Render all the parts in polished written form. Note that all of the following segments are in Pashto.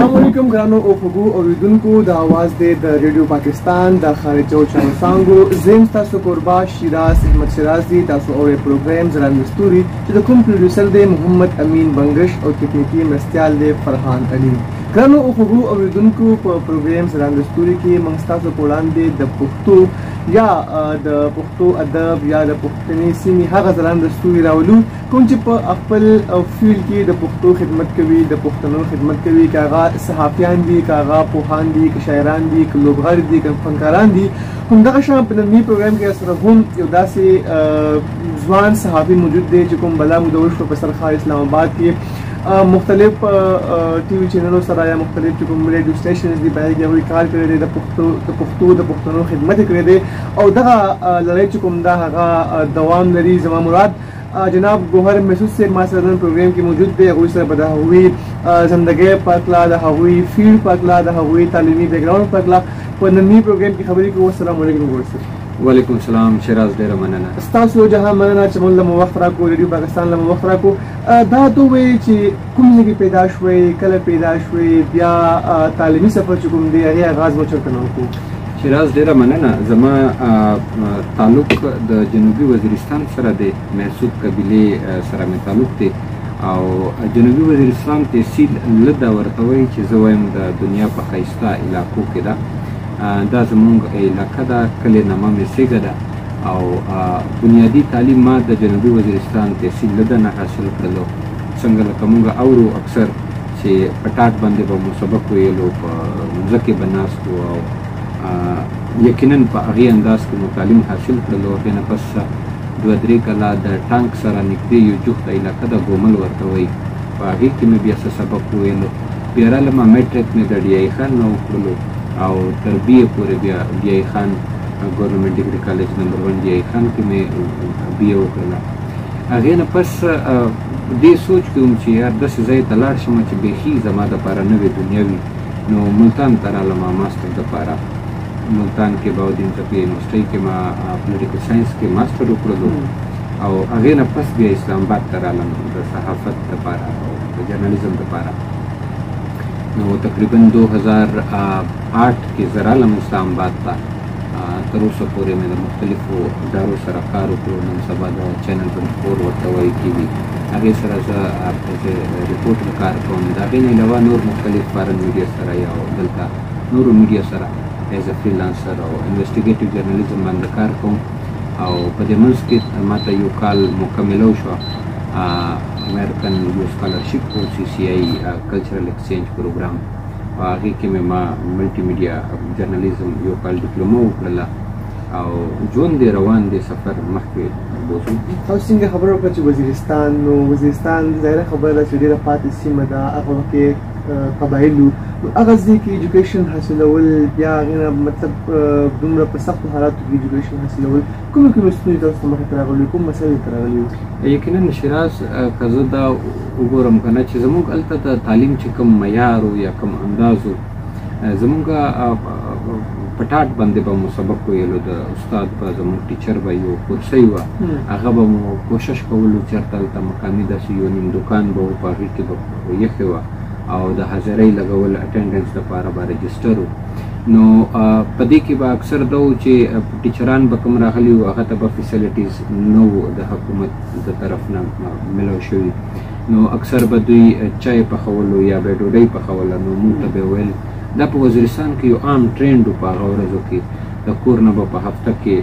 السلام علیکم ګرانو اوفګو اوریدونکو د आवाज د ریډیو پاکستان د خارجو چانل څنګه زم تاسو قربا شیراز احمد شیرازي تاسو اوري پروګرام زران مستوري چې د کوم پروډوسر دی محمد امین بنگش او تکنیکی مرستيال دی فرحان علي ګرانو اوفګو اوریدونکو په پروګرام زران مستوري کې موږ تاسو په وړاندې د پښتو یا د پښتو ادب یا د پښتني سیمې هغه زران مستوري راولو کوم چې په خپل فیلډ کې د پښتو خدمت کوي د پښتنو خدمت کوي کاغه صحافیان دي کاغه پوهان دي که شاعران دي که لوبغاړي دي که فنکاران دي همدغه شان په ننني پروګرام کې سره هم یو داسې ځوان صحافي موجود دی چې کوم بلا مدور شو په سرخا اسلام آباد کې مختلف ټي وي چینلونو سره یا مختلف چې کوم ریډیو سټیشنز دي باید یې کار کړی دی د پښتنو خدمت کړی دی او دغه لړۍ چې کوم دا هغه دوام لري زما مراد جناب گوهر محسوس سے ما سره نن پروګرام کې موجود دی هغوی سره به د هغوی زندګۍ په هکله د هغوی فیلډ په هکله د هغوی تعلیمي بیکګراؤنډ په هکله په ننني پروګرام کې خبرې کوو. السلام علیکم گوهر صاحب. وعلیکم السلام شیراز ډیره مننه ستاسو جهان مننه چې موږ له وخت راکو ریډیو پاکستان له وخت راکو دا دوی چې کوم ځای کې پیدا شوي کله پیدا شوي بیا تعلیمي سفر چې کوم دی هغه آغاز مو چرته وکړو. شیراز ډیره مننه زما تعلق د جنوبي وزیرستان سره دی محسوب قبیله سره مې تعلق دی او جنوبي وزیرستان تحصیل لده ورته وایي چې زه وایم د دنیا په ښایسته علاقو کې ده دا زمونږ علاقه ده کلی نامه مې سیږه ده او بنیادي تعلیم ما د جنوبي وزیرستان تحصیل لده نه حاصل کړلو څنګه لکه مونږ اورو اکثر چې په ټاټ باندې به مو سبق ویلو په مځکې به ناست وو او یقینا په هغې انداز کې مو تعلیم حاصل کړلو هغې نه پس 2-3 کاله د ټانک سره نږدې یو جوخته علاقه ده ګومل ورته وایي په هغې کې مې بیا څه سبق وویلو بیا رالمه میټرک مې د ډي آی خان نه وکړلو او تر BA پورې بیا ډي آی خان ګورنمنټ ډیګري کالج نمبر 1 ډي آی خان کې مې BA وکړله. هغې نه پس دې سوچ کې وم چې یار داسې ځای ته لاړ شم چې بیخي زما دپاره نوې دنیا وي نو ملتان ته رالم ماسټر دپاره ملتان کې بهاءالدین ځفی یونیورسټۍ کې ما پولیټیکل ساینس کې ماسټر وکړلو او هغې نه پس بیا اسلام آباد ته رالم د صحافت دپاره او د جرنالیزم دپاره نو تقریبا 2008 کې زه رالم اسلام آباد ته تر اوسه پورې مې د مختلفو ادارو سره کار وکړو نن سبا د چینل 24 ورته وایي کېږي هغې سره زه ریپورټر کار کوم د هغې نه علاوه نور مختلف فارن میډیا سره یا دلته نورو میډیا سره ایز ا فریلانسر او انویسټیګیټیو جرنالیزم باندې کار کوم او په دې منځ کې ما ته یو کال مکمله وشوه امریکن یو سکالرشپ او CCI کلچرل ایکسچینج پروګرام په هغې کې مې ما ملټي میډیا جرنالیزم یو کال ډیپلوما وکړله او ژوند دی روان دی سفر مخکې بوځو. تاسو څنګه خبره وکړه چې وزیرستان نو وزیرستان ظاهره خبره ده چې ډېره پاتې سیمه ده هغه وخت کې قبایلو هغه ځای کې ایجوکیشن حاصلول بیا هغې نه مطلب دومره په سختو حالاتو کې ایجوکیشن حاصلول کومې ستونزې تاسو ته مخې ته راغلي کوم مسایل ته راغلي وو؟ یقینا شیراز که زه دا وګورم که نه چې زموږ هلته د تعلیم چې کوم معیار یا کوم انداز و زموږ په ټاټ باندې به مو سبق ویلو د استاد به زموږ ټیچر به یو کورسۍ وه هغه به مو کوشش کولو چېرته هلته مقامي داسې یو نیم دوکان به و په هغې کې به یخې وه او د حاضرۍ لګول اټینډنس دپاره به رجسټر و نو په دې کې به اکثر دا و چې ټیچران به کوم راغلي وو هغه ته به فیسیلیټیز نه وو د حکومت د طرف نه ملو شوي نو اکثر به دوی چای پخولو یا به ډوډۍ پخوله نو موږ ته به ویل دا په وزیرستان کې یو عام ټرینډ و په هغه ورځو کې د کور نه به په هفته کې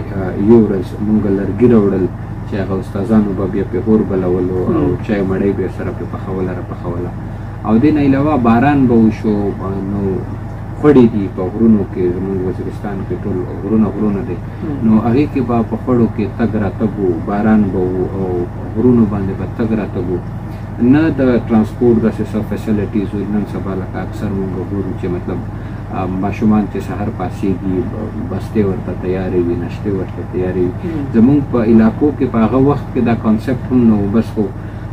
یو ورځ مونږ لرګي راوړل چې هغه استادانو به بیا پې اور بلولو او چای مړۍ به سره پې پخوله راپخوله او دې نه علاوه باران به وشو نو خوړې دي په غرونو کې زموږ وزیرستان کې ټول غرونه دي نو هغې کې به په خوړو کې تګ راتګ و باران به و او غرونو باندې به تګ راتګ و نه د ترانسپورټ داسې څه فیسیلیټیز و نن سبا لکه اکثر مونږ ګورو چې مطلب ماشومان چې سهار پاسېږي بستې ورته تیارې وي نشتې ورته تیارې وي زموږ په علاقو کې په هغه وخت کې دا کانسیپټ هم نه و بس خو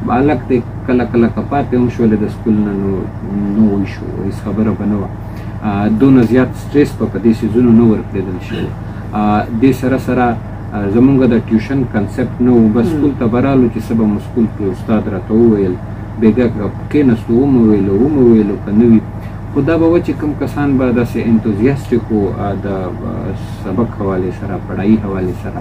هلک دی کله کله که پاتې هم شولې د سکول نه نو وی شو هېڅ خبره به نه وه دونه زیات سټریس به په دې څیزونو نه ورکړېدل شو دې سره سره زمونږ د ټیوشن کنسپټ نه و بس سکول ته به رالو چې څه به مو سکول کې استاد راته وویل بېګا کښېناستو ومو ویلو که نه وي خو دا به و چې کوم کسان به داسې انتوزیاسټیک وو د سبق حوالې سره پړایي حوالې سره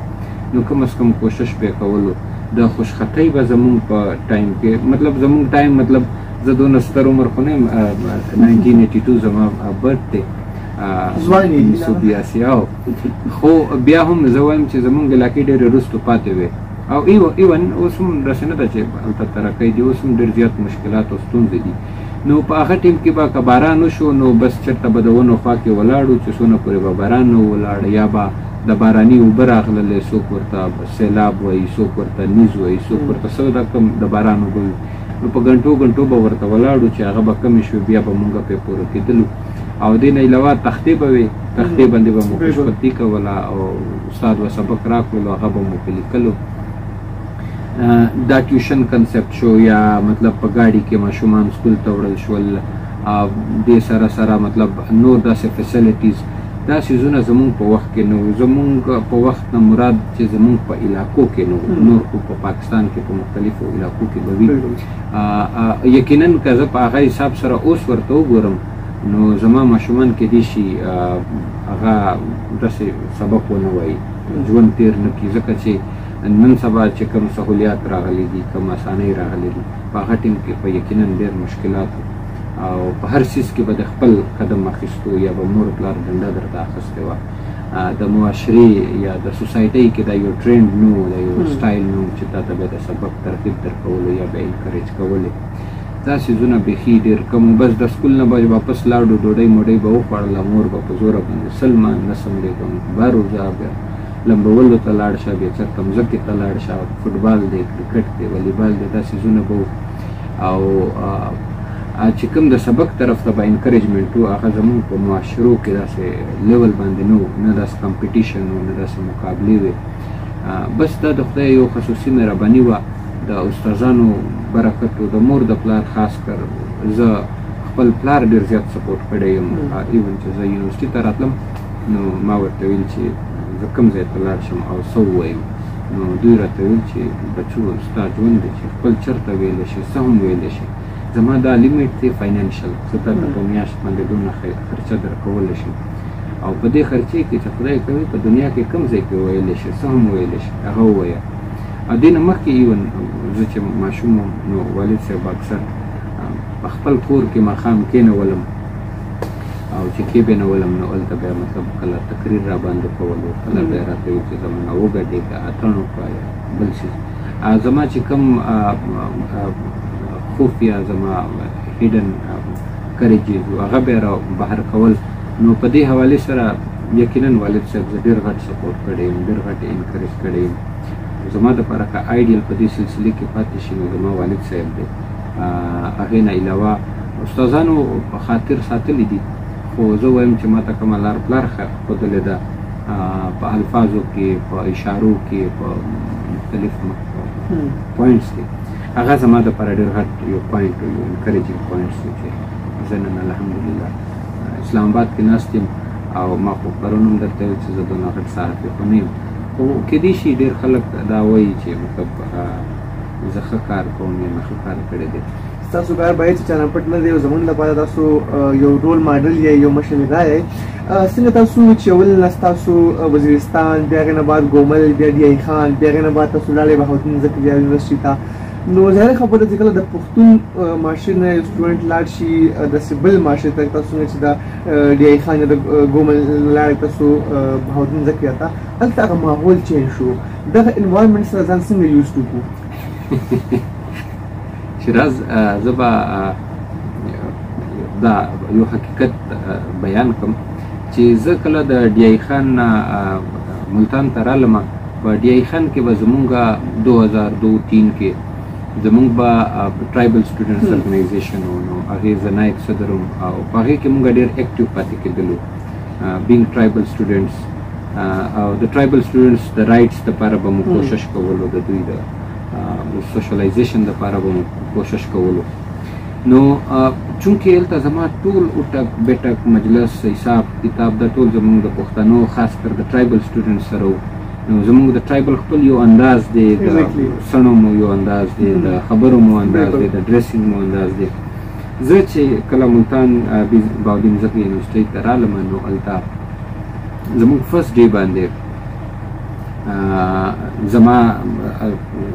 نو کم از کم کوشش به کولو د خوشخطۍ به زمونږ په ټایم کې مطلب زمونږ ټایم مطلب زه دونه ستر عمر خو نه یم 1982 زما برث دی 1982 خو بیا هم زه وایم چې زمونږ علاقې ډېرې وروستو پاتې وې او ایون اوس هم داسې نه ده چې هلته ترقۍ دي اوس هم ډېر زیات مشکلات او ستونزې دي نو په هغه ټیم کې به که باران وشو نو بس چېرته به د ونو خوا کې ولاړو چې څونه پورې به باران نه ولاړ یا به د باراني اوبه راغللې څوک ورته سیلاب وایي څوک ورته نیز وایي څوک ورته څه د کوم د باران اوبه وي نو په ګنټو به ورته ولاړو چې هغه به کمې شوې بیا به مونږ پرې پوره کېدلو او دې نه علاوه تختې به وې تختې باندې به مو خوشخطي کوله او استاد به سبق راکړلو هغه به مو پې لیکلو دا ټیوشن کنسپټ شو یا مطلب په ګاډي کې ماشومان سکول ته وړل شول دې سره سره مطلب نور داسې فیسیلیټیز دا څیزونه زمونږ په وخت کې نه وو زمونږ په وخت نه مراد چې زمونږ په علاقو کې نه وو نور خو په پاکستان کې په مختلفو علاقو کې به وي یقینا که زه په هغه حساب سره اوس ورته وګورم نو زما ماشومان کېدای شي هغه داسې سبق ونه وایي ژوند تېر نه کړي ځکه چې نن سبا چې کوم سهولیات راغلي دي کوم اسانۍ راغلي دي په هغه ټیم کې په یقینا ډېر مشکلات او په هر څیز کې به د خپل قدم اخیستو یا به مور پلار ډنډه درته اخیستې وه د معاشرې یا د سوسایټۍ کې دا یو ټرینډ نه و دا یو سټایل نه و چې تا ته به د سبق ترغیب درکولو یا به انکریج کولې دا څیزونه بیخي ډېر کم بس د سکول نه به واپس لاړو ډوډۍ موډۍ به وخوړله مور به په زوره باندې سلمان نه سمرېږم بارو ځه بیا لمبولو ته لاړ شه بیا چېرته مځکې ته لاړ شه فوټبال دی کرکټ دی والیبال دی دا څیزونه به او چې کوم د سبق طرف ته به انکریجمنټ و هغه زموږ په معاشرو کې داسې لیول باندې نه و نه داسې کمپټیشن و نه داسې مقابلې وې بس دا د خدای یو خصوصي مهرباني وه د استادانو برکت و د مور د پلار خاص کر زه خپل پلار ډېر زیات سپورټ کړی یم ایون چې زه یونیورسټي ته راتلم نو ما ورته ویل چې زه کوم ځای ته لاړ شم او څه ووایم نو دوی راته ویل چې بچو ستا ژوند دی چې خپل چېرته ویلی شي څه هم ویلی شي زما دا لیمیټ دی فاینانشل زه درته په میاشت باندې دونه خرچه درکولی شي او په دې خرچې کې چې خدای کوي په دنیا کې کوم ځای کې ویلی شي څه هم ویلی شي هغه ووایه او دې نه مخکې ایون زه چې ماشوم وم نو والد صاحب اکثر په خپل کور کې ماښام کېنولم او چې کېنولم نو هلته بیا مطلب کله تقریر را باندې کولو کله بیا راته ویل چې زمونه وګډېږه اتڼ وکړه یا بل څیز زما چې کوم خفیه زما هیډن کریجز هغه بیا را بهر کول نو په دې حوالې سره یقینا والد صاحب زه ډېر غټ سپورټ کړی یم ډېر غټ انکریج کړی یم زما دپاره که آیډیل په دې سلسلې کې پاتې شي نو زما والد صاحب دی هغې نه علاوه استادانو په خاطر ساتلی دي خو زه وایم چې ما ته کومه لار پلار ښودلې ده په الفاظو کې په اشارو کې په مختلف پوینټس کې هغه زما دپاره ډېر غټ یو پوینټ یو انکریجینګ پوینټس دی چې زه نن الحمدلله اسلام آباد کې ناست یم او ما خو پرون هم درته ویل چې زه دونه غټ صحافي خو نه یم خو کېدای شي ډېر خلک دا وایي چې مطلب زه ښه کار کوم یا نه ښه کار کړی دی ستاسو کار باید چې چانپټ نه دی او زموږ لپاره تاسو یو رول ماډل یې یو مشرګا یې څنګه تاسو چې اول نه ستاسو وزیرستان بیا هغې نه بعد ګومل بیا ډیای خان بیا هغې نه بعد تاسو لاړئ بهاوالدین زکریا یونیورسټي ته نو ظاهره خبره چې کله د پښتون معاشرې نه یو سټوډنټ لاړ شي داسې بل معاشرې ته تاسو څنګه چې د ډیای خان یا د ګومل لاړئ تاسو بهاوالدین زکریا ته هلته هغه ماحول چینج شو دغه انوایرمنټ سره ځان څنګه یوز کړو شیراز زه به دا یو حقیقت بیان کړم چې زه کله د ډیای خان نه ملتان ته رالم په ډیای خان کې به زمونږ 2002-3 کې زمونږ به ټرایبل سټوډنټس ارګنایزیشن و نو هغې زه نایب صدر وم او په هغې کې مونږ ډېر اکټیو پاتې کېدلو بینګ ټرایبل سټوډنټس او د ټرایبل سټوډنټس د رایټس دپاره به مو کوشش کولو د دوی د سوشلایزیشن دپاره به مو کوشش کولو نو چونکې هلته زما ټول اټک بیټک مجلس حساب کتاب دا ټول زموږ د پښتنو خاص کر د ټرایبل سټوډنټس سره و نو زموږ د ټرایبل خپل یو انداز دی د سڼو مو یو انداز دی د خبرو مو انداز دی د ډریسینګ مو انداز دی زه چې کله ملتان باودین زکه یونیورسيټي ته رالم نو هلته زموږ فرست ډے باندې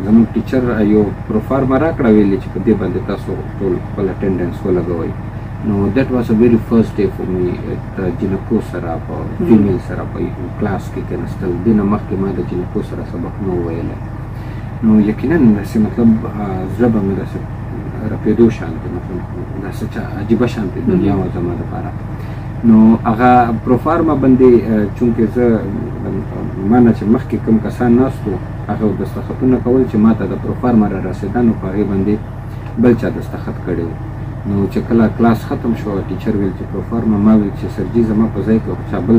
زموږ ټیچر یو پروفارما راکړه ویلې چې په دې باندې تاسو ټول خپل اټینډنس ولګوئ نو دیٹ واز ا ویری فرست ډے فور می د جنکو سره په فیمیل سره په کلاس کې کېناستل دې نه مخکې ما د جنکو سره سبق نه ویلی نو یقینا داسې مطلب زړه به مې داسې رپېدو شانتې مطلب داسې عجیبه شانتې دنیا وه زما دپاره نو هغه پروفارما باندې چونکې زه ما نه چې مخکې کوم کسان ناست وو هغه دستخطونه کول چې ما ته د پروفارما را رسېده نو په هغې باندې بل چا دستخط کړی و نو چې کله کلاس ختم شو ټیچر ویل چې پروفارما ما ویل چې سرجي زما په ځای کې چا بل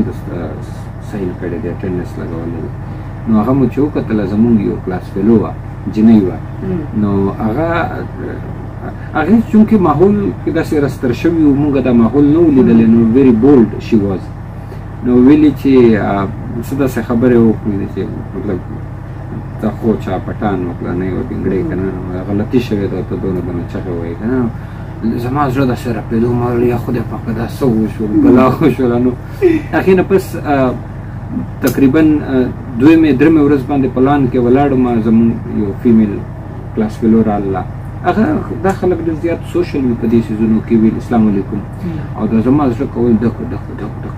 ساین کړی دی اټینډنس لګولی دی نو هغه مو چې وکتله زمونږ یو کلاس فیلو وه جنۍ وه نو هغې چونکې ماحول کې داسې رستر شوي وو مونږ دا ماحول نه و لیدلی نو ویری بولډ شي واز نو ویلي چې څه داسې خبرې وکړي چې مطلب ته خو چا پټان وکړه نه یې وټینګړې که نه غلطي شوې ده ته دونه دونه چغې وایي که نه زما زړه داسې رپېدو ما ویل یا خدای پاکه دا څه وشول بلا وشوله نو هغې نه پس تقریبا دویمې درېمې ورځ باندې په لان کې ولاړم زموږ یو فیمیل کلاس فیلو راله هغه دا خلک ډېر زیات سوشل وي په دې څیزونو کې ویل اسلام علیکم او دا زما زړه کول ډک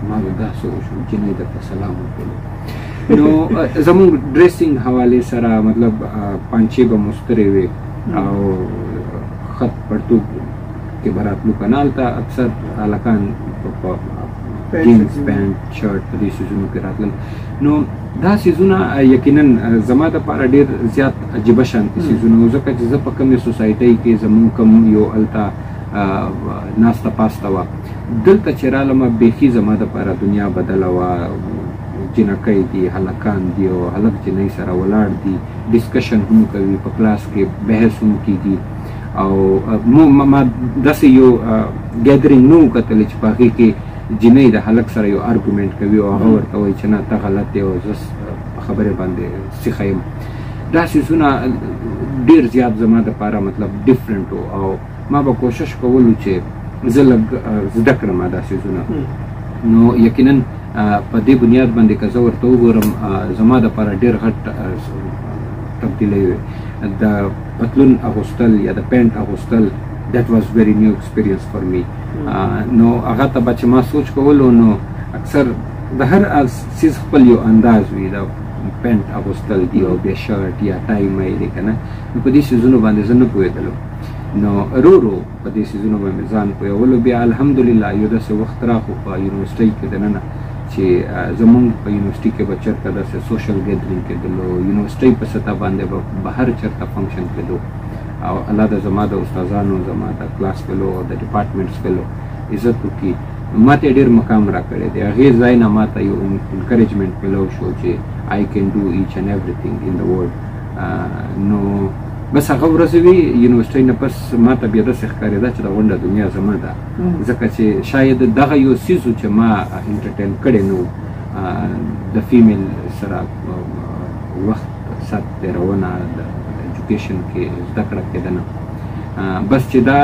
ما ویل دا څه وشول جنۍ درته سلام وکړلو نو زموږ ډریسینګ حوالې سره مطلب پانچې به مسترې وې او خط پړتوب کې به راتلو که نه هلته اکثر هلکان جینز پینټ شرټ په دې څیزونو کې راتلل نو دا څیزونه یقینا زما دپاره ډېر زیات عجیبه شانتې څیزونه وو ځکه چې زه په کومې سوسایټۍ کې زموږ کوم یو هلته ناسته پاسته وه دلته چې رالم بیخي زما دپاره دنیا بدله وه جنکۍ دي هلکان دي او هلک جنۍ سره ولاړ دي ډسکشن هم کوي په کلاس کې بحث هم کېږي او ما داسې یو ګیدرینګ نه و کتلی چې په هغې کې جنۍ د هلک سره یو ارګومنټ کوي او هغه ورته وایي چې نه ته غلط دی او زه په خبرې باندې سیخه یم دا څیزونه ډېر زیات زما دپاره مطلب ډفرنټ و او ما به کوشش کولو چې زه لږ زده کړم دا څیزونه نو یقینا په دې بنیاد باندې که زه ورته وګورم زما دپاره ډېر غټ تبدیلی وي د پتلون اغوستل یا د پینټ اغوستل that was very new experience for me نو هغه ته به چې ما سوچ کولو نو اکثر د هر څیز خپل یو انداز وي د پینټ اغوستل دي او بیا شرټ یا ټای مای دی که نه نو په دې څیزونو باندې زه نه پوهېدلم نو ورو په دې څیزونو باندې ځان پوهولو بیا الحمدلله یو داسې وخت راغو په یونیورسټۍ کې دننه چې زمونږ په یونیورسټي کې به چېرته داسې سوشل ګیدرینګ کېدلو یونیورسټۍ په سطح باندې به بهر چېرته فنکشن کېدو او الله د زما د استادانو زما د کلاس فیلو او د ډپارټمنټس فیلو عزت وکړي ما ته ډېر مقام راکړی دی هغې ځای نه ما ته یو انکریجمنټ میلو شو چې آی کین ډو ایچ اینډ ایوریثینګ ان د ورلډ نو بس هغه ورځې وي یونیورسټۍ نه پس ما ته بیا داسې ښکارېده چې د غونډه دنیا زما ده ځکه چې شاید دغه یو څیز و چې ما انټرټین کړی نه و د فیمیل سره وخت سات تېرونه د ایجوکیشن کې زده کړه کېدنه بس چې دا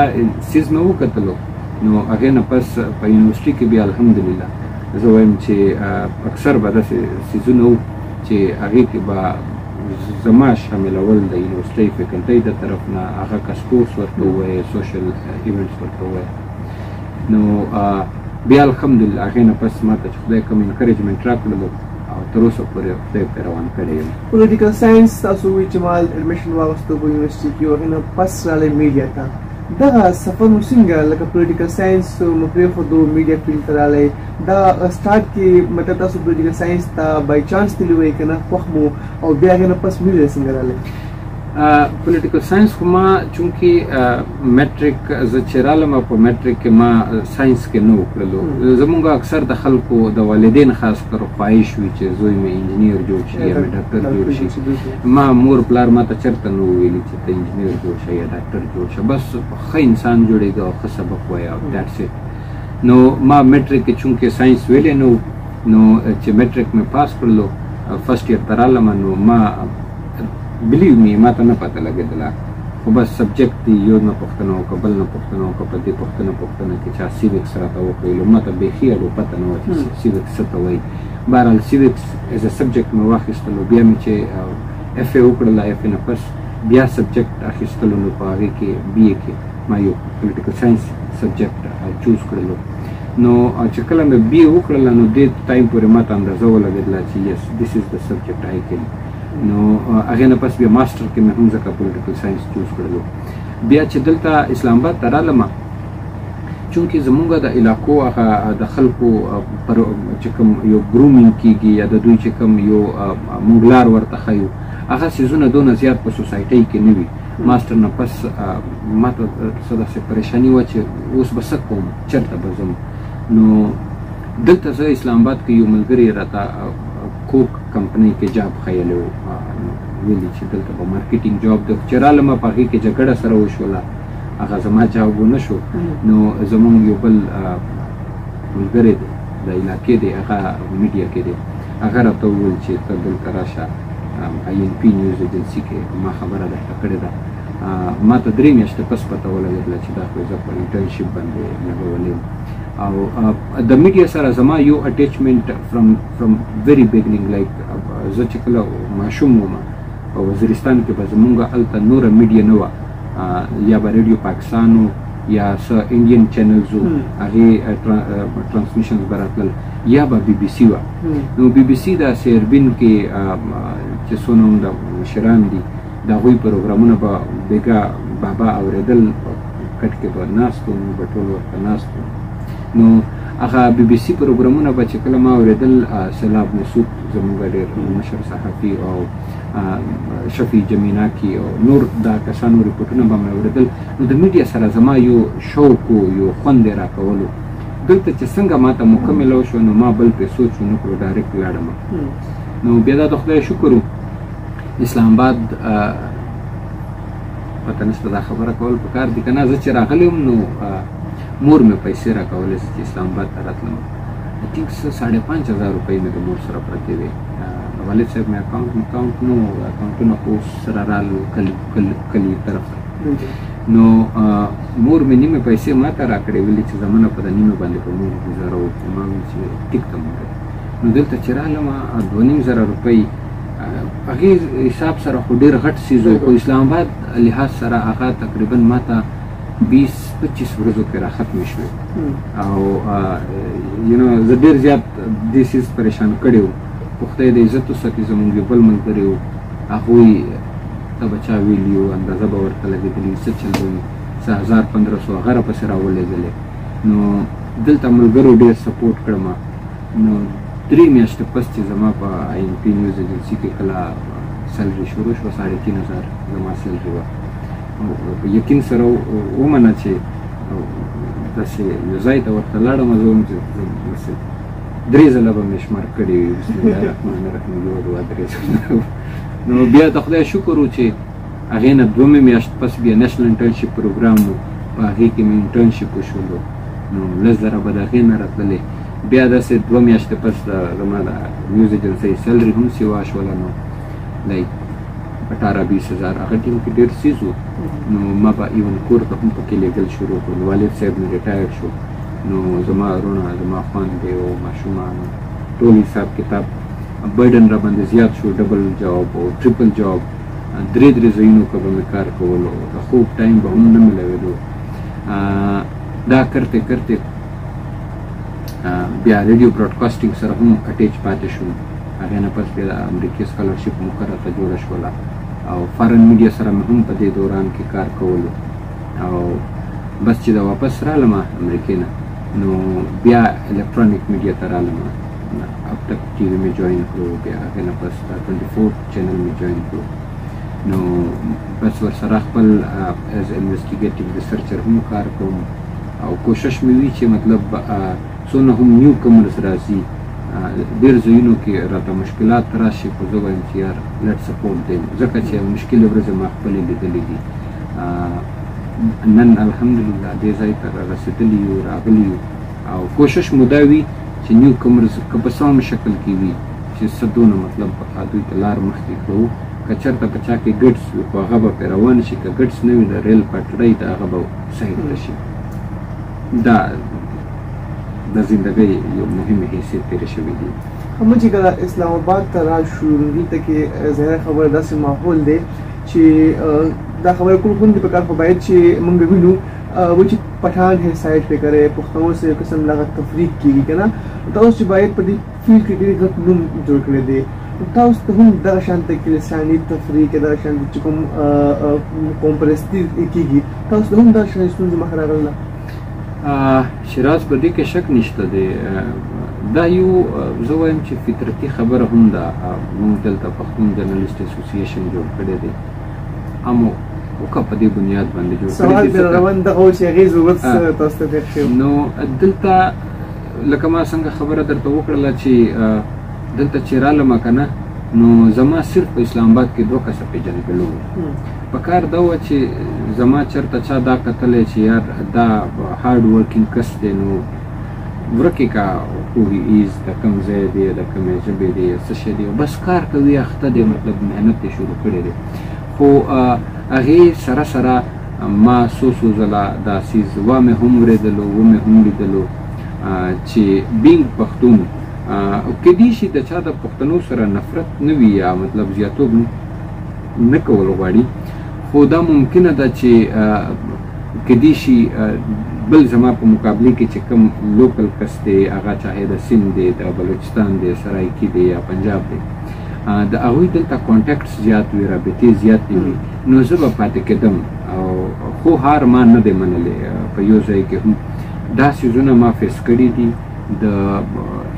څیز مې وکتلو نو هغې نه پس په یونیورسټي کې بیا الحمدلله زه وایم چې اکثر به داسې څیزونه وو چې هغې کې به زما شاملول د یونیورسټۍ فیکلټۍ د طرف نه هغه که سپورټس ورته ووایې سوشل ایونټس ورته ووایې نو بیا الحمدلله هغې نه پس ما ته چې خدای کوم انکریجمنټ راکړلو او تر اوسه پورې خدای پرې روان کړی یم پولیټیکل ساینس تاسو وایي چې ما اډمیشن واخیستو په یونیورسټي کې او هغې نه پس راغلی میډیا ته دغه سفر مو څنګه لکه پولیټیکل ساینس مو پرېښودو میډیا فیلډ ته راغلی دا سټارټ کې مطلب تاسو پولیټیکل ساینس ته بای چانس تللي وئ که نه خوښ مو او بیا هغې نه پس میډیا څنګه راغلی پولیټیکل ساینس خو ما چونکې میټریک زه چې رالم په میټریک کې ما ساینس کې نه و کړلو زمونږ اکثر د خلکو د والدین خاص کر خواهش وي چې زوی مې انجینیر جوړ شي یا مې ډاکټر جوړ شي ما مور پلار ما ته چېرته نه ویلي چې ته انجینیر جوړ شه یا ډاکټر جوړ شه بس ښه انسان جوړېږه او ښه سبق وایه او دیټس اټ نو ما میټریک کې چونکې ساینس ویلی نه نو چې میټریک مې پاس کړلو فرسټ ایئر ته رالم نو ما بلیو می ما ته نه پته لګېدله خو بس سبجیکټ دی یو نه پوښتنه وکړه بل نه پوښتنه وکړه په دې پوښتنه کې چا سیوکس راته وښیلو ما ته بیخي اړو پته نه وه چې سیوکس څه ته وایي بهرحال سیوکس ایز ا سبجیکټ مې واخیستلو بیا مې چې اف ای وکړله اف ای نه پس بیا سبجیکټ اخیستلو نو په هغې کې بی ای کې ما یو پولیټیکل ساینس سبجیکټ چوز کړلو نو چې کله مې بی ای وکړله نو دې ټایم پورې ما ته اندازه ولګېدله چې یس دیس از د سبجیکټ آی کین نو هغې نه پس بیا ماسټر کې مې هم ځکه پولیټیکل ساینس چوز کړلو بیا چې دلته اسلام آباد ته رالمه چونکې زمونږ د علاقو هغه د خلکو پر چې کوم یو ګرومینګ کېږي یا د دوی چې کوم یو مونږ لار ورته ښیو هغه څیزونه دونه زیات په سوسایټۍ کې نه وي ماسټر نه پس ما ته څه داسې پریشاني وه چې اوس به څه کوم چېرته به ځم نو دلته زه اسلام آباد کې یو ملګري راته کوک کمپنۍ کې جاب ښیلی و ویلي چې دلته به مارکیټینګ جاب دی چې رالمه په هغې کې جګړه سره وشوله هغه زما جاب ونه شو نو زمونږ یو بل ملګری دی د علاقې دی هغه میډیا کې دی هغه راته وویل چې ته دلته راشه آی این پي نیوز ایجنسي کې ما خبره درته کړې ده ما ته 3 میاشتې پس پته ولګېدله چې دا خو زه په انټرنشپ باندې لګولی یم او د میډیا سره زما یو اټیچمنټ فرام ویری بګنینګ لایک زه چې کله ماشوم وم په وزیرستان کې به زمونږ هلته نوره میډیا نه وه یا به ریډیو پاکستان یا څه انډین چینلز وو هغې ټرانسمیشنز به راتلل یا به بی بي سي وه نو بی بي سي د سیربین کې چې څونه هم د مشران دي د هغوی پروګرامونه به بیګا بابا اورېدل کټ کې به ناست وو موږ به ټول ورته ناست وو نو هغه بی بي سي پروګرامونه به چې کله ما اورېدل سیلاب مسعود زموږ ډېر مشر صحافي او شفیع جمیناکي او نور دا کسانو ریپورټونه به مې اورېدل نو د میډیا سره زما یو شوق و یو خوند یې راکولو دلته چې څنګه ما ته موقع میلاو شوه نو ما بل پرې سوچ ونه کړو ډایرکټ لاړم نو بیا دا د خدای شکر و اسلام آباد پته نشته دا خبره کول پکار دي که نه زه چې راغلی وم نو مور مې پیسې راکولې چې اسلام آباد ته راتلم آی تھنک 5,500 روپۍ مې د مور سره پرتې وې والد صاحب مې اکاؤنټ نو اکاؤنټونه خو سره رالو کلي طرف ته نو مور مې نیمې پیسې ما ته راکړې ویلې چې زمانه په د نیمې باندې په مور ګزاره وکړو ما ویل چې ټیک ته مور نو دلته چې رالم 2,500 روپۍ هغې حساب سره خو ډېر غټ څیز و خو اسلام آباد لحاظ سره هغه تقریبا ما ته 20-25 ورځو کې راختمې شوې او زه ډېر زیات دې څیز پریشان کړی و خو خدای د عزت وساتي زموږ یو بل ملګري و هغوی ته به چا ویلي و اندازه به ورته لګېدلي څه چل به وي څه 1,500 هغه راپسې راولېږلې نو دلته ملګرو ډېر سپورټ کړم نو 3 میاشتې پس چې زما په آی این پي نیوز ایجنسي کې کله سیلري شروع شوه 3,500 زما سیلري وه یقین سره ومنه چې داسې یو ځای ته ورته لاړم زه وم چې 3 ځله به مې شمار کړي وي بسم الله الرحمن الرحیم 1 2 3 نو بیا د خدای شکر و چې هغې نه 2 میاشت پس بیا نیشنل انټرنشپ پروګرام و په هغې کې مې انټرنشپ وشولو نو 10,000 به د هغې نه راتللې بیا داسې 2 میاشتې پس زما د نیوز ایجنسۍ سیلري هم سیوا شوله نو لایک 18-20,000 هغه ټیم کې ډېر څیز و نو ما به ایون کور ته هم پکې لیږل شروع کړو والد صاحب مې ریټایر شو نو زما وروڼه زما خویندې او ماشومان ټول حساب کتاب برډن را باندې زیات شو ډبل جاب او ټریپل جاب 3 ځایونو کې به مې کار کولو د خوب ټایم به هم نه میلاوېدو دا کرتے کرتے بیا ریډیو براډکاسټینګ سره هم اټیچ پاتې شوم هغې نه پس بیا د امریکې سکالرشپ موقع راته جوړه شوله او فارن میډیا سره مې هم په دې دوران کې کار کولو او بس چې د واپس رالم امریکې نه نو بیا الکترونیک میډیا ته رالم اب تک ټي وي مې جوین کړو بیا هغې نه پس 24 چینل مې جوین کړو نو بس ورسره خپل ایز انویسټیګیټیو ریسرچر هم کار کوم او کوشش مې وي چې مطلب څونه هم نیو کمرز راځي ډېر ځایونو کې راته مشکلات راشي خو زه وایم چې یار لیټ سپورټ دیم ځکه چې مشکلې ورځې ما خپلې لیدلې دي نن الحمدلله دې ځای ته رسېدلي یو راغلي یو او کوشش مو دا وي چې نیو کمرز که په سم شکل کې وي چې څه دونه مطلب دوی ته لار مخکې کړو که چېرته په چا کې ګټس وي خو هغه به پرې روان شي، که ګټس نه وي د ریل پټلۍ د هغه به سایډ ته شي. دا د زندګۍ یو مهمې حیثیت تېرې شوي دي. موږ چې کله اسلام آباد ته راشو دلته کې ظاهره خبره داسې ماحول دی چې دا خبره کوم کوم د پکار خو باید چې موږ وینو वो چې پټان ہے سایډ پہ کرے پښتنو سے قسم لغت تفریق کیږي کنه تاسو چې باید په دې فیلډ کې ډېر غټ نوم جوړ کړی دی تاسو ته هم دغه شانته کې لساني تفریق دغه شانته چې کوم پرستی کیږي تاسو هم دغه شانته ستونزې مخ راغله. شیراز په دې کې شک نشته دی. دا یو زه وایم چې فطرتي خبره هم ده. موږ دلته پښتون جرنالست اسوسییشن جوړ کړی دی امو وکه په دې بنیاد باندې جوړ کړی دی. سوال به روان دغه و چې هغې ضرورت تاسو ته پېښ شوی نو دلته لکه ما څنګه خبره درته وکړله چې دلته چې رالمه که نه نو زما صرف په اسلام آباد کې 2 کسه پېژندلو په کار دا وه چې زما چېرته چا دا کتلی چې یار دا هارډ ورکینګ کس دی نو ورکې کا هو هی ایز د کوم ځای دی د کومې ژبې دی څه شی دی بس کار کوي اخته دی مطلب محنت یې شروع کړی دی خو هغې سره سره ما څو ځله دا څیز ومې هم اورېدلو ومې هم لیدلو چې بینګ پښتون کیدای شي د چا د پښتنو سره نفرت نه وي یا مطلب زیاتوب نه کول غواړي خو دا ممکنه ده چې کیدای شي بل زما په مقابله کې چې کوم لوکل کس دی هغه چاهې د سند دی د بلوچستان دی سرایکي دی یا پنجاب دی د هغوی دلته کانټیکټس زیات وي رابطې زیاتې وي نو زه به پاتې کېدم او خو هار ما نه دی منلی په یو ځای کې هم دا څیزونه ما فیس کړي دي د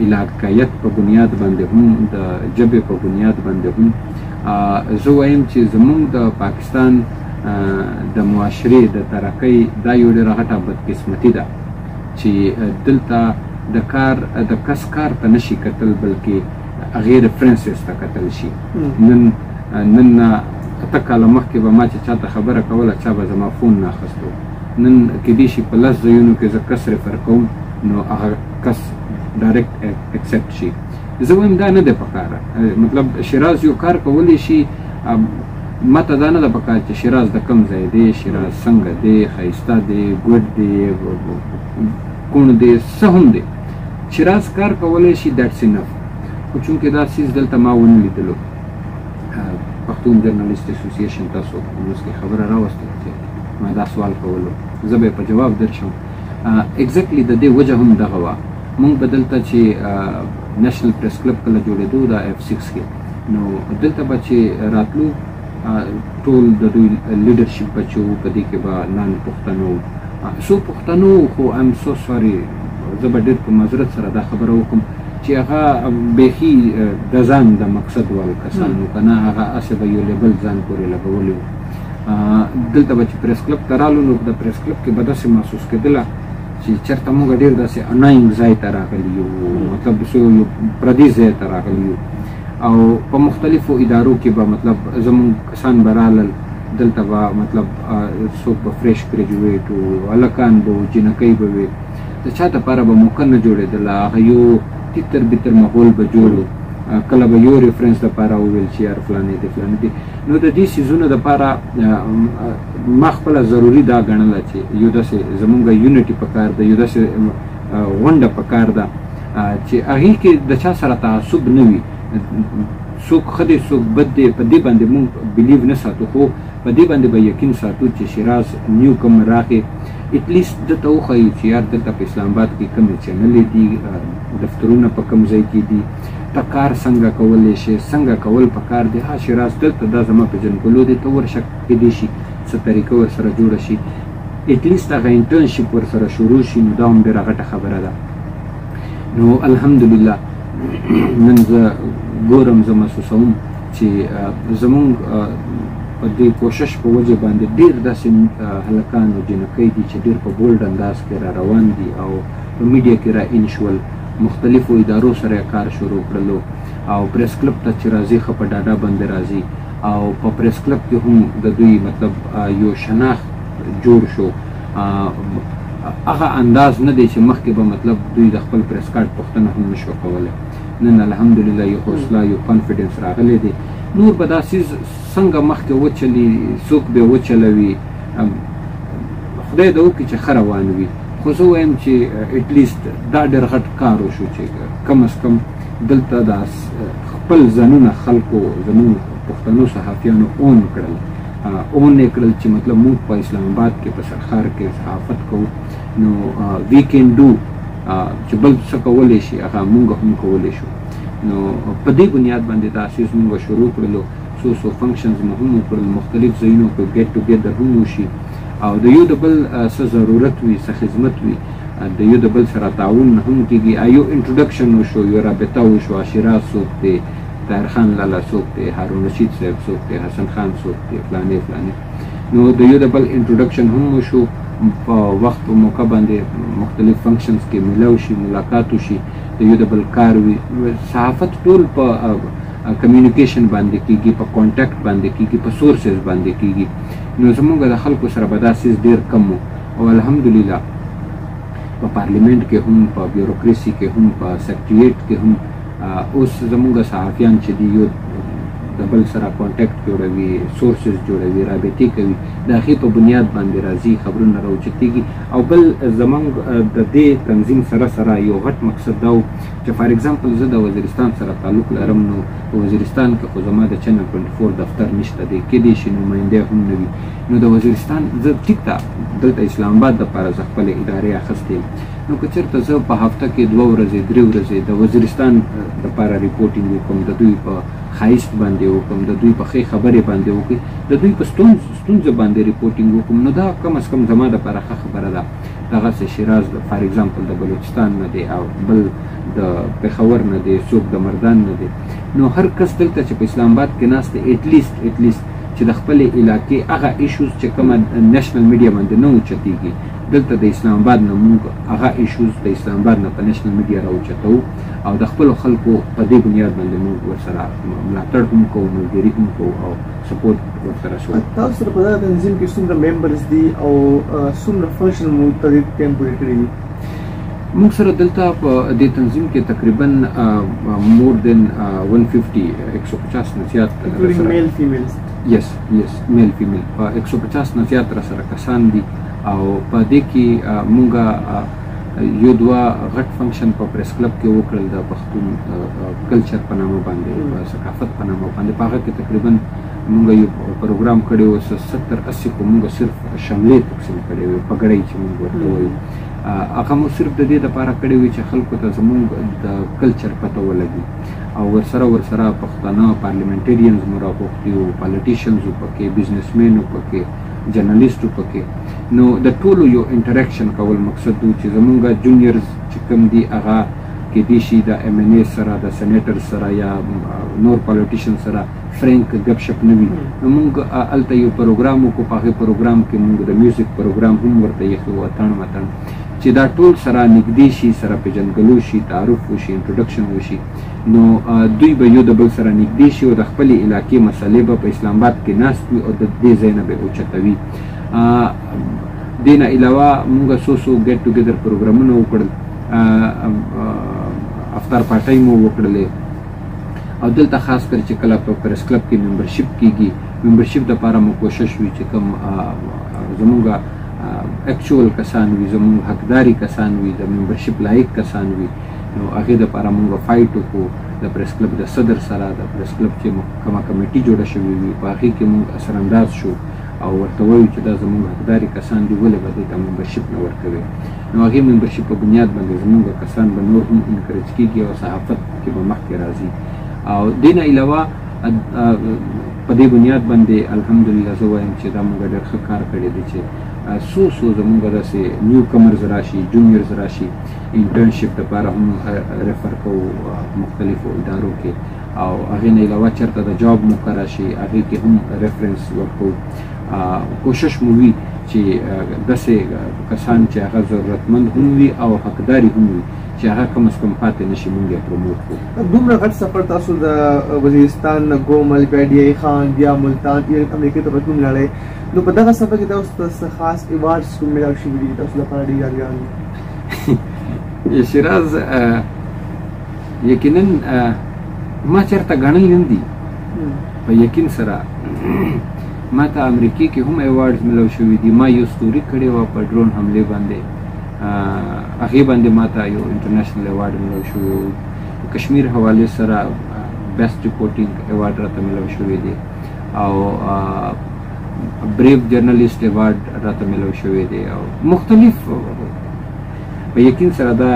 علاقایت په بنیاد باندې هم د ژبې په بنیاد باندې هم زه وایم چې زموږ د پاکستان د معاشرې د ترقۍ دا یو ډېره غټه بدقسمتي ده چې دلته د کس کار ته نشي کتل بلکې هغې ریفرنسز ته کتل شي. نن اته کاله مخکې به ما چې چاته خبره کوله چا به زما فون نه اخیستو نن کیدای شي په 10 ځایونو کې زه کس ریفر کوم نو هغه کس ډایرکټ اکسپټ شي. زه وایم دا نه دی پکاره مطلب شیراز یو کار کولی شي ماته دا نه ده پکار چې شیراز د کوم ځای دی شیراز څنګه دی ښایسته دی ګوډ دی کوڼ دی څه هم دی شیراز کار کولی شي دیټس انف خو چونکې دا څیز دلته ما ونه لیدلو پښتون جرنالست اسوسییشن تاسو اوس کې خبره راوستله چې ما دا سوال کولو زه به یې په جواب درشم اګزیکټلی د دې وجه هم دغه وه موږ به دلته چې نیشنل پریس کلب کله جوړېدو دا F6 کې نو دلته به چې راتلو ټول د دوی لیډرشپ به چې وو په دې کې به نان پښتنو څو پښتنو خو ایم سو سوري زه به ډېر په معذرت سره دا خبره وکړم چې هغه بیخي د ځان د مقصد وال کسانو که نه هغه هسې به یو لیبل ځان پورې لګولی وو. دلته به چې پریس کلب ته رالو نو د پریس کلب کې به داسې محسوس کېدله چې چېرته موږ ډېر داسې اناینګ ځای ته راغلي یو مطلب یو پردي ځای ته راغلي یو او په مختلفو ادارو کې به مطلب زموږ کسان به رالل دلته به مطلب څوک به فریش ګریجویټ و هلکان به و جنکۍ به وې د چا دپاره به موقع نه جوړېدله هغه یو تیتر بیتر ماحول به جوړ و کله به یو ریفرنس دپاره وویل چې یار فلانې دی فلانې دی نو د دې څیزونو دپاره ما خپله ضروري دا ګڼله چې یو داسې زمونږ یونټي پکار ده یو داسې غونډه پکار ده چې هغې کې د چا سره تعصب نه وي څوک ښه دی څوک بد دی په دې باندې مونږ بلیو نه ساتو خو په دې باندې به یقین ساتو چې شیراز نیو کم راغې اټلیسټ دته وښایي چې یار دلته په اسلام آباد کې کومې چینلې دي دفترونه په کوم ځای کې دي ته کار څنګه کولی شي څنګه کول پکار دی ها شیراز دلته دا زما پېژندګلو دی ته ورشه کیدای شي څه طریقه ورسره جوړه شي اټلیسټ هغه انټرنشپ ورسره شروع شي نو دا هم ډېره غټه خبره ده. نو الحمدلله نن زه ګورم زه محسوسوم چې زمونږ په دې کوشش په وجه باندې ډېر داسې هلکان او جنکۍ دي چې ډېر په بولډ انداز کې را روان دي او په میډیا کې را ان شول مختلفو ادارو سره کار شروع کړلو او پریس کلب ته چې راځي ښه په ډاډه باندې راځي او په پریس کلب کې هم د دوی مطلب یو شناخت جوړ شو هغه انداز نه دی چې مخکې به مطلب دوی د خپل پریس کارډ پوښتنه هم نشو کولی نن الحمدلله یو حوصله یو کانفیډنس راغلی دی نور به دا څیز څنګه مخکې وچلي څوک به وچلوي خدای دې وکړي چې ښه روان وي خو زه وایم چې اټلیسټ دا ډېر غټ کار وشو چې کم از کم دلته دا خپل ځانونه خلکو زموږ پښتنو صحافیانو اون کړل یې کړل چې مطلب موږ په اسلام آباد کې په سرخار کې صحافت کوو نو وی کین ډو چې بل څه کولی شي هغه موږ هم کولی شو نو په دې بنیاد باندې دا څیز موږ شروع کړلو څو فنکشنز مو هم وکړل مختلف ځایونو کې ګیټ ټوګیدر هم وشي او د یو د بل څه ضرورت وي څه خدمت وي د یو د بل سره تعاون هم کېږي یو انټروډکشن وشو یو رابطه وشو شیراز څوک دی طاهر خان لالا څوک دی هارون رشید صاحب څوک دی حسن خان څوک دی فلانې نو د یو د بل انټروډکشن هم وشو په وخت په موقع باندې مختلف فنکشنز کې ملاو شي ملاقات وشي د یو د بل کار وي صحافت ټول په کمیونیکیشن باندې کېږي په کانټیکټ باندې کېږي په سورسز باندې کېږي نو زموږ د خلکو سره به دا څیز ډېر کم و او الحمدلله په پارلیمنټ کې هم په بیوروکراسي کې هم په سیکریټریټ کې هم اوس زموږ صحافیان چې دي یو د بل سره کانټیکټ جوړوي سورسز جوړوي رابطې کوي د هغې په بنیاد باندې راځي خبرونه راوچتېږي او بل زموږ د دې تنظیم سره یو غټ مقصد دا و چې فار ایگزامپل زه د وزیرستان سره تعلق لرم نو په وزیرستان کې خو زما د چینل 24 دفتر نشته دی کېدای شي نماینده هم نه وي نو د وزیرستان زه ټیک ده دلته اسلام آباد دپاره زه خپلې ادارې اخیستې یم نو که چېرته زه په هفته کې 2 ورځې 3 ورځې د وزیرستان دپاره ریپورټینګ وکړم د دوی په ښایست باندې وکړم د دوی په ښې خبرې باندې وکړي د دوی په ستونزه باندې ریپورټینګ وکړم نو دا کم از کم زما دپاره ښه خبره ده دغسې شیراز فار ایگزامپل د بلوچستان نه دی او بل د پېښور نه دی څوک د مردان نه دی نو هر کس دلته چې په اسلام آباد کې ناست دی ایټلیسټ چې د خپلې علاقې هغه ایشوز چې کومه نیشنل میډیا باندې نه اوچتېږي دلته د اسلام آباد نه موږ هغه ایشوز د اسلام آباد نه په نیشنل میډیا راوچتوو او د خپلو خلکو په دې بنیاد باندې موږ ورسره ملاتړ هم کوو ملګري هم کوو او سپورټ ورسره شو تاسو سره په دغه تنظیم کې څومره ممبرز دي او څومره فنکشن مو ترې ټیم پورې کړي دي موږ سره دلته په دې تنظیم کې تقریبا مور دین 150 نه زیات میل فیمیلز یس میل فیمیل 150 نه زیات را سره کسان دي او په دې کې موږ یو 2 غټ فنکشن په پریس کلب کې وکړل د پښتون کلچر په نامه باندې په ثقافت په نامه باندې په هغه کې تقریبا موږ یو پروګرام کړی و 70-80 کو موږ صرف شملې تقسیم کړی و پګړۍ چې موږ ورته وایو هغه مو صرف د دې لپاره کړی وي چې خلکو ته زموږ د کلچر پته ولګي او ورسره پښتانه پارلیمنټریانز مو راغوښتي وو پالیټیشنز وو پکې بزنسمین وو پکې جرنالیست وو پکې نو د ټولو یو انټریکشن کول مقصد و چې زموږ جونیئرز چې کوم دي هغه کېدای شي د ایم این اے سره د سینیټر سره یا نور پالیټیشن سره فرینک ګپ شپ نه وي نو موږ هلته یو پروګرام وکړو په هغې پروګرام کې موږ د میوزیک پروګرام هم ورته ایښی و اتڼ متڼ چې دا ټول سره نږدې شي سره پېژندګلو شي تعارف وشي انټروډکشن وشي نو دوی به یو د بل سره نږدې شي او د خپلې علاقې مسلې به په اسلام آباد کې ناست وي او د دې ځای نه به یې اوچتوي دې نه علاوه موږ څو ګیټ ټوګیدر پروګرامونه وکړل افطار پارټۍ مو وکړلې او دلته خاص کر چې کله په پریس کلب کې ممبرشپ کېږي ممبرشپ دپاره مو کوشش وي چې کوم زموږ اکچوال کسان وي زموږ حقداري کسان وي د ممبرشپ لایق کسان وي نو هغې دپاره موږ فایټ وکړو د پریس کلب د صدر سره د پریس کلب چې کومه کمیټي جوړه شوې وي په هغې کې موږ اثرانداز شو او ورته وایو چې دا زموږ حقداري کسان دي ولې به دې ته ممبرشپ نه ورکوي نو هغې ممبرشپ په بنیاد باندې زموږ کسان به نور هم انکریج کېږي او صحافت کې به مخکې راځي او دې نه علاوه په دې بنیاد باندې الحمدلله زه وایم چې دا موږ ډېر ښه کار کړی دی چې څو زموږ داسې نیو کمرز راشي جونیئرز راشي انټرنشپ دپاره هم ریفر کوو مختلفو ادارو کې او هغې نه علاوه چېرته د جاب موقع راشي هغې کې هم ریفرنس ورکوو کوشش مو وي چې داسې کسان چې هغه ضرورتمند هم وي او حقداري هم وي چې هغه کم از کم پاتې نشي موږ یې پروموټ کړو دومره غټ سفر تاسو د وزیرستان نه ګومل بیا ډی خان بیا ملتان امریکې ته پتون لاړئ نو په دغه سفر کې تاسو ته څه خاص ایوارډز کوم میلاو شوي دي تاسو لپاره ډېر یادګار دي شیراز یقینا ما چېرته ګڼلي نه دي په یقین سره ما ته امریکې کې هم ایوارډز ملو شوي دي. ما یو ستوري کړې وه په ډرون حملې باندې، هغې باندې ما ته یو انټرنیشنل ایوارډ ملو شوی و. کشمیر حوالې سره بیسټ ریپورټینګ ایوارډ راته ملو شوی دی او بریو جرنالیسټ ایوارډ راته ملو شوی دی او مختلف. په یقین سره دا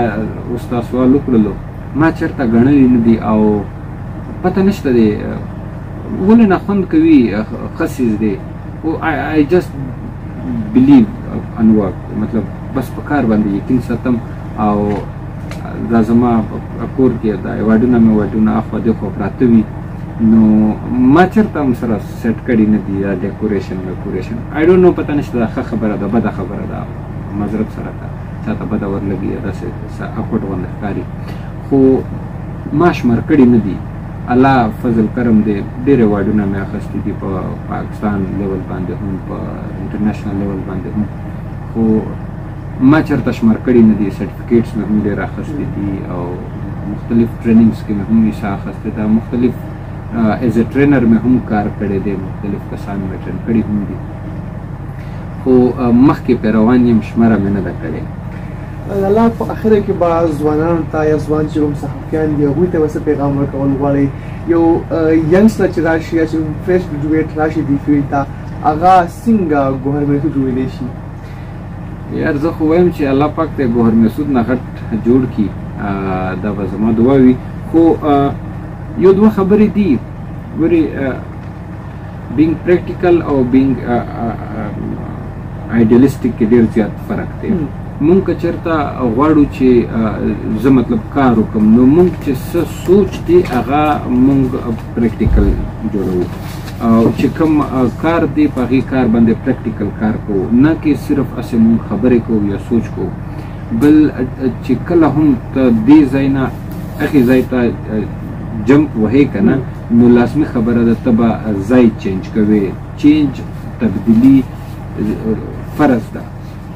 اوس تا سوال وکړلو ما چېرته ګڼلي نه دي او پته نشته دی ولې نه خوند کوي، ښه څیز دی. آی جسټ بلیو ان ورک، مطلب بس په کار باندې یقین ساتم او دا زما کور کې دا ایوارډونه مې وارډونه اخوا دېخوا پراته وي نو ما چېرته هم سره سیټ کړي نه دي دا ډیکوریشن آی ډونټ نو، پته نشته دا ښه خبره ده بده خبره ده، معذرت سره که چاته بده ورلګي یا داسې اکوټ غوندې ښکاري، خو ما شمار کړي نه دي. الله فضل کرم دی، ډېر ایوارډونه مې اخیستي دي په پاکستان لیول باندې هم په انټرنیشنل لیول باندې هم، خو ما چېرته شمار کړي نه دي. سرټیفیکیټس مې هم ډېر اخیستي دي او مختلف ټریننګس کې مې هم حصه اخیستې ده، مختلف ایز اے ټرینر مې هم کار کړی دی، مختلف کسان مې ټرین کړي هم دي، خو مخکې پې روان یم شماره مې نه ده کړې. الله په اخره کې به ځوانانو ته یا ځوان چې کوم صحافیان دي هغوی ته به څه پیغام ورکول غواړئ؟ یو ینګسټر چې راشي یا چې فرېش ګریجویټ راشي دې فیلډ ته هغه څنګه ګوهر محسود جوړېدی شي؟ یار زه خو وایم چې الله پاک ته ګوهر محسود نه غټ جوړ کړي، دا به زما دعا وي. خو یو دوه خبرې دي، ګورې بینګ پریکټیکل او بینګ آیډیلسټیک کې ډېر زیات فرق دی. مونږ که چېرته غواړو چې زه مطلب کار وکړم نو مونږ چې څه سوچ دی هغه مونږ پریکټیکل جوړوو او چې کوم کار دی په هغې کار باندې پریکټیکل کار کوو، نه کې صرف هسې مونږ خبرې کوو یا سوچ کوو. بل چې کله هم ته دې ځای نه هغې ځای ته جمپ وهې که نه نو لازمي خبره ده ته به ځای چینج کوې. چینج تبدیلي فرض ده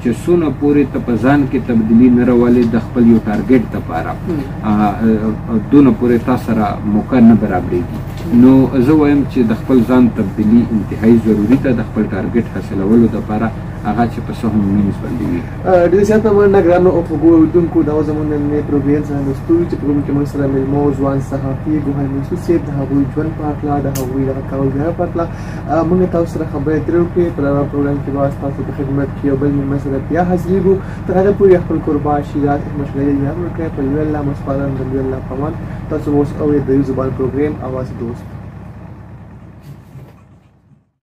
چې څونه پورې ته په ځان کې تبدیلي نه راولې د خپل یو ټارګېټ دپاره دونه پورې تا سره موقع نه برابرېږي. نو زه وایم چې د خپل ځان تبدیلي انتهایي ضروري ده د خپل ټارګېټ حاصلولو دپاره، هغه چې په څه هم مینس باندې وي. ډېر زیاته مننه ګرانو اورېدونکو، دا و زموږ نننی پروګرام څخه ستوري چې په کوم کې موږ سره مېلمه و ځوان صحافي ګوهر محسود صاحب د هغوی ژوند په هکله د هغوی دغه کاروبار په هکله موږ تاسو سره خبرې اترې وکړې. په دغه پروګرام کې به ستاسو په خدمت کې یو بل مېلمه سره بیا حاضرېږو. تر هغې پورې خپل کوربه شیراز احمد شلیل یاد ورکړئ. په لوی الله مو سپارم، د لوی الله په امان. تاسو اوس اورئ د یو زبان پروګرام اواز دوست.